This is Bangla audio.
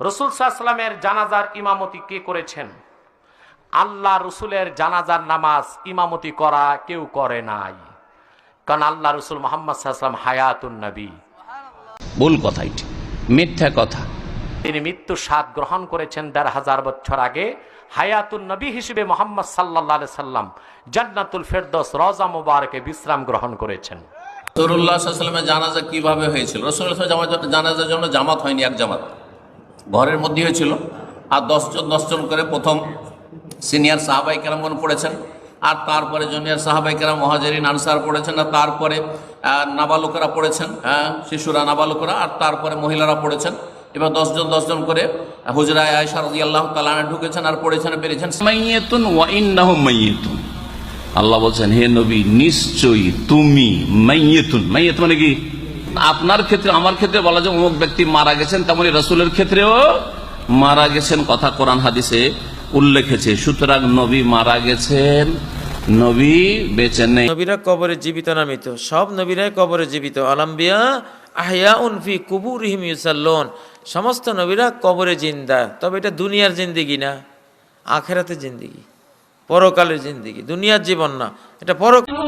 রাসূল সাল্লাল্লাহু আলাইহি ওয়াসাল্লামের জানাজার ইমামতি কে করেছেন? আল্লাহ রসুলের জানাজার নামাজ ইমামতি করা কেউ করে নাই, কারণ আল্লাহ রসুল মুহাম্মদ সাল্লাল্লাহু আলাইহি ওয়াসাল্লাম হায়াতুন নবী। ভুল কথা, এটি মিথ্যা কথা। তিনি মৃত্যু স্বাদ গ্রহণ করেছেন ১৫০০ বছর আগে। হায়াতুন নবী হিসেবে মুহাম্মদ সাল্লাল্লাহু আলাইহি সাল্লাম জান্নাতুল ফেরদৌস রওজা মুবারকে বিশ্রাম গ্রহণ করেছেন। রাসূলুল্লাহ সাল্লাল্লাহু আলাইহি ওয়াসাল্লামের জানাজা কিভাবে হয়েছিল? রাসূলুল্লাহ সাল্লাল্লাহু আলাইহি ওয়াসাল্লাম জানাজার জন্য জামাত হয়নি, এক জামাত ঘরের মধ্যে হয়েছিল। আর ১০ জন করে প্রথম সিনিয়র সাহাবায়ে কেরামগণ পড়েছেন, আর তারপরে জুনিয়র সাহাবায়ে কেরাম মুহাজিরিন আনসার পড়েছেন, আর তারপরে নাবালকরা পড়েছেন, শিশুরা নাবালকরা, আর তারপরে মহিলারা পড়েছেন। এবার ১০ জন করে হুজরায়ে আয়েশা রাদিয়াল্লাহু তাআলা আনহা ঢুকেছেন আর পড়েছেন বেরিয়েছেন। মাইয়াতুন ওয়া ইন্নাহুম মাইয়াতুন, আল্লাহ বলছেন হে নবী নিশ্চয়ই তুমি মাইয়াতুন। মাইয়াত মানে কি? আপনার ক্ষেত্রে আমার ক্ষেত্রে বলা যায় অমুক ব্যক্তি মারা গেছেন, তেমনি রাসূলের ক্ষেত্রেও মারা গেছেন, কথা কোরআন হাদিসে উল্লেখ আছে। সুতরাং নবী মারা গেছেন, নবী বেঁচে নেই। নবীরা কবরে জীবিত না মৃত? সব নবীরাই কবরে জীবিত। আলাম্বিয়া আহইয়াউন ফি কুবুরিহিম ইউসাল্লুন, সমস্ত নবীরা কবরে জিন্দা। তবে এটা দুনিয়ার জিন্দেগি না, আখেরাতের জিন্দেগি, পরকালের জিন্দেগি, দুনিয়ার জীবন না, এটা পরকাল।